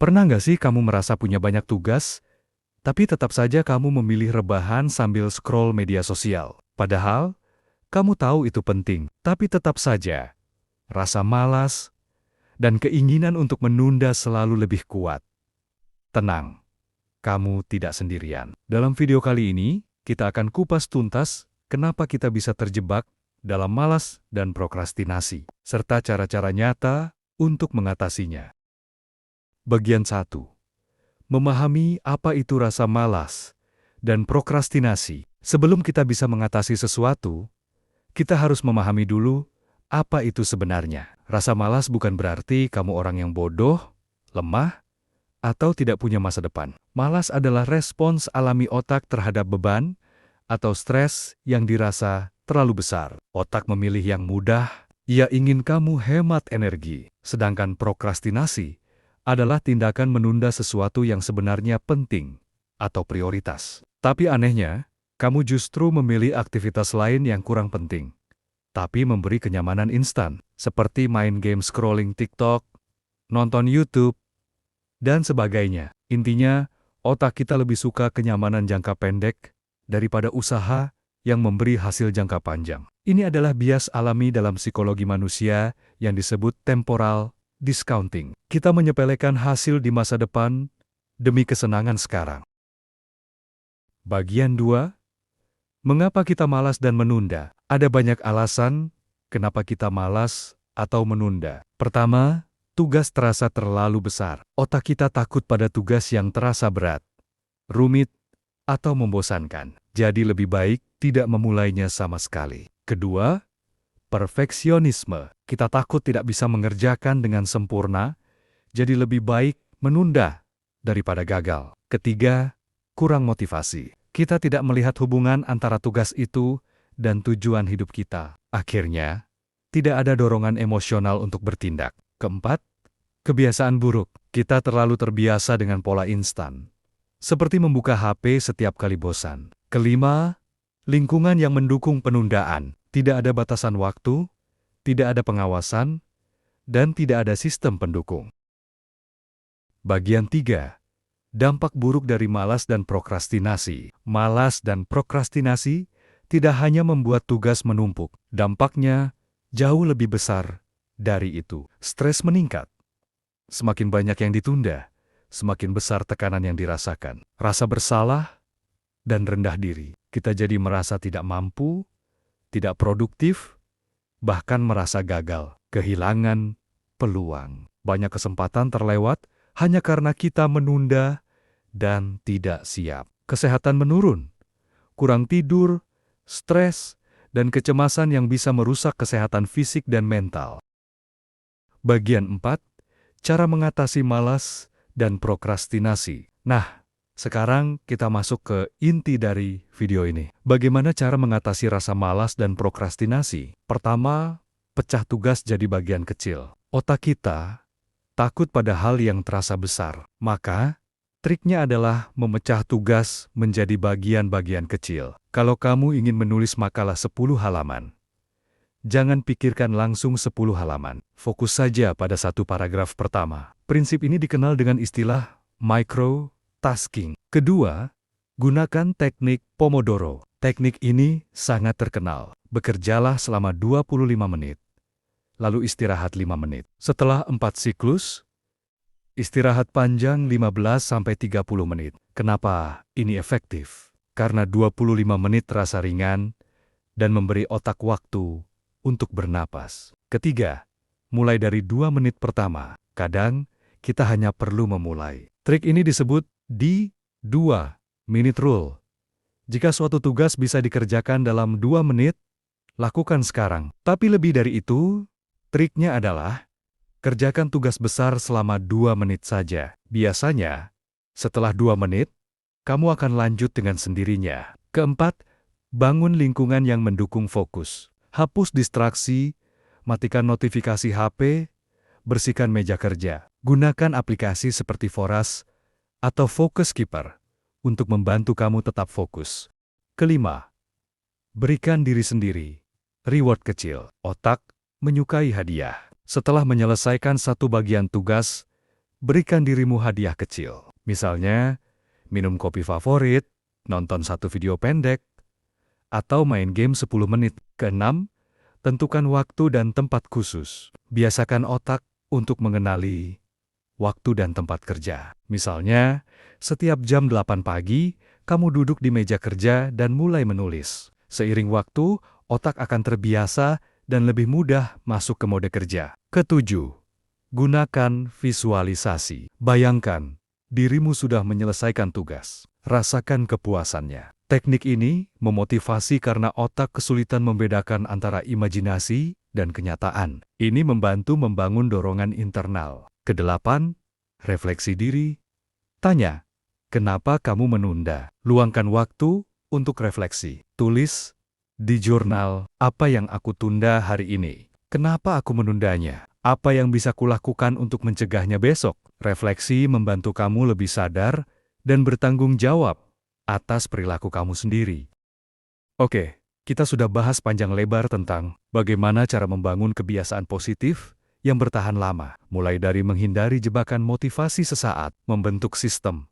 Pernah nggak sih kamu merasa punya banyak tugas, tapi tetap saja kamu memilih rebahan sambil scroll media sosial? Padahal, kamu tahu itu penting, tapi tetap saja, rasa malas dan keinginan untuk menunda selalu lebih kuat. Tenang, kamu tidak sendirian. Dalam video kali ini, kita akan kupas tuntas kenapa kita bisa terjebak dalam malas dan prokrastinasi, serta cara-cara nyata untuk mengatasinya. Bagian 1. Memahami apa itu rasa malas dan prokrastinasi. Sebelum kita bisa mengatasi sesuatu, kita harus memahami dulu apa itu sebenarnya. Rasa malas bukan berarti kamu orang yang bodoh, lemah, atau tidak punya masa depan. Malas adalah respons alami otak terhadap beban atau stres yang dirasa terlalu besar. Otak memilih yang mudah, ia ingin kamu hemat energi. Sedangkan prokrastinasi adalah tindakan menunda sesuatu yang sebenarnya penting atau prioritas. Tapi anehnya, kamu justru memilih aktivitas lain yang kurang penting, tapi memberi kenyamanan instan, seperti main game scrolling TikTok, nonton YouTube, dan sebagainya. Intinya, otak kita lebih suka kenyamanan jangka pendek daripada usaha yang memberi hasil jangka panjang. Ini adalah bias alami dalam psikologi manusia yang disebut temporal discounting. Kita menyepelekan hasil di masa depan demi kesenangan sekarang. Bagian 2. Mengapa kita malas dan menunda? Ada banyak alasan kenapa kita malas atau menunda. Pertama, tugas terasa terlalu besar. Otak kita takut pada tugas yang terasa berat, rumit, atau membosankan. Jadi lebih baik tidak memulainya sama sekali. Kedua, perfeksionisme. Kita takut tidak bisa mengerjakan dengan sempurna, jadi lebih baik menunda daripada gagal. Ketiga, kurang motivasi. Kita tidak melihat hubungan antara tugas itu dan tujuan hidup kita. Akhirnya, tidak ada dorongan emosional untuk bertindak. Keempat, kebiasaan buruk. Kita terlalu terbiasa dengan pola instan, seperti membuka HP setiap kali bosan. Kelima, lingkungan yang mendukung penundaan. Tidak ada batasan waktu, tidak ada pengawasan, dan tidak ada sistem pendukung. Bagian 3. Dampak buruk dari malas dan prokrastinasi. Malas dan prokrastinasi tidak hanya membuat tugas menumpuk. Dampaknya jauh lebih besar dari itu. Stres meningkat. Semakin banyak yang ditunda, semakin besar tekanan yang dirasakan. Rasa bersalah dan rendah diri. Kita jadi merasa tidak mampu, tidak produktif, bahkan merasa gagal, kehilangan peluang. Banyak kesempatan terlewat hanya karena kita menunda dan tidak siap. Kesehatan menurun, kurang tidur, stres, dan kecemasan yang bisa merusak kesehatan fisik dan mental. Bagian 4. Cara mengatasi malas dan prokrastinasi. Nah, sekarang kita masuk ke inti dari video ini. Bagaimana cara mengatasi rasa malas dan prokrastinasi? Pertama, pecah tugas jadi bagian kecil. Otak kita takut pada hal yang terasa besar. Maka, triknya adalah memecah tugas menjadi bagian-bagian kecil. Kalau kamu ingin menulis makalah 10 halaman, jangan pikirkan langsung 10 halaman. Fokus saja pada satu paragraf pertama. Prinsip ini dikenal dengan istilah microtasking. Kedua, gunakan teknik Pomodoro. Teknik ini sangat terkenal. Bekerjalah selama 25 menit, lalu istirahat 5 menit. Setelah 4 siklus, istirahat panjang 15-30 menit. Kenapa ini efektif? Karena 25 menit terasa ringan dan memberi otak waktu untuk bernapas. Ketiga, mulai dari 2 menit pertama. Kadang, kita hanya perlu memulai. Trik ini disebut di 2-minute rule. Jika suatu tugas bisa dikerjakan dalam 2 menit, lakukan sekarang. Tapi lebih dari itu, triknya adalah kerjakan tugas besar selama 2 menit saja. Biasanya, setelah 2 menit, kamu akan lanjut dengan sendirinya. Keempat, bangun lingkungan yang mendukung fokus. Hapus distraksi, matikan notifikasi HP, bersihkan meja kerja. Gunakan aplikasi seperti Foras atau Focus Keeper untuk membantu kamu tetap fokus. Kelima, berikan diri sendiri reward kecil. Otak menyukai hadiah. Setelah menyelesaikan satu bagian tugas, berikan dirimu hadiah kecil. Misalnya, minum kopi favorit, nonton satu video pendek, atau main game 10 menit. Keenam, tentukan waktu dan tempat khusus. Biasakan otak untuk mengenali waktu dan tempat kerja. Misalnya, setiap jam 8 pagi, kamu duduk di meja kerja dan mulai menulis. Seiring waktu, otak akan terbiasa dan lebih mudah masuk ke mode kerja. Ketujuh, gunakan visualisasi. Bayangkan, dirimu sudah menyelesaikan tugas. Rasakan kepuasannya. Teknik ini memotivasi karena otak kesulitan membedakan antara imajinasi dan kenyataan. Ini membantu membangun dorongan internal. Kedelapan, refleksi diri. Tanya, kenapa kamu menunda? Luangkan waktu untuk refleksi. Tulis di jurnal, apa yang aku tunda hari ini? Kenapa aku menundanya? Apa yang bisa kulakukan untuk mencegahnya besok? Refleksi membantu kamu lebih sadar dan bertanggung jawab atas perilaku kamu sendiri. Oke, kita sudah bahas panjang lebar tentang bagaimana cara membangun kebiasaan positif yang bertahan lama, mulai dari menghindari jebakan motivasi sesaat, membentuk sistem,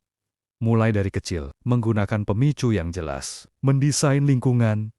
mulai dari kecil, menggunakan pemicu yang jelas, mendesain lingkungan,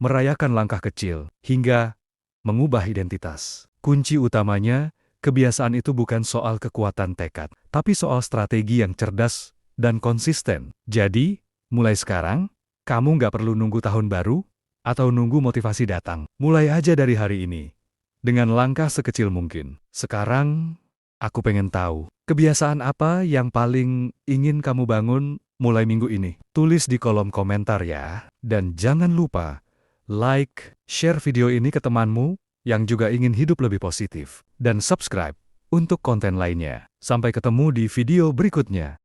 merayakan langkah kecil, hingga mengubah identitas. Kunci utamanya, kebiasaan itu bukan soal kekuatan tekad, tapi soal strategi yang cerdas dan konsisten. Jadi, mulai sekarang, kamu nggak perlu nunggu tahun baru atau nunggu motivasi datang. Mulai aja dari hari ini. Dengan langkah sekecil mungkin. Sekarang, aku pengen tahu, kebiasaan apa yang paling ingin kamu bangun mulai minggu ini? Tulis di kolom komentar ya. Dan jangan lupa, like, share video ini ke temanmu yang juga ingin hidup lebih positif. Dan subscribe untuk konten lainnya. Sampai ketemu di video berikutnya.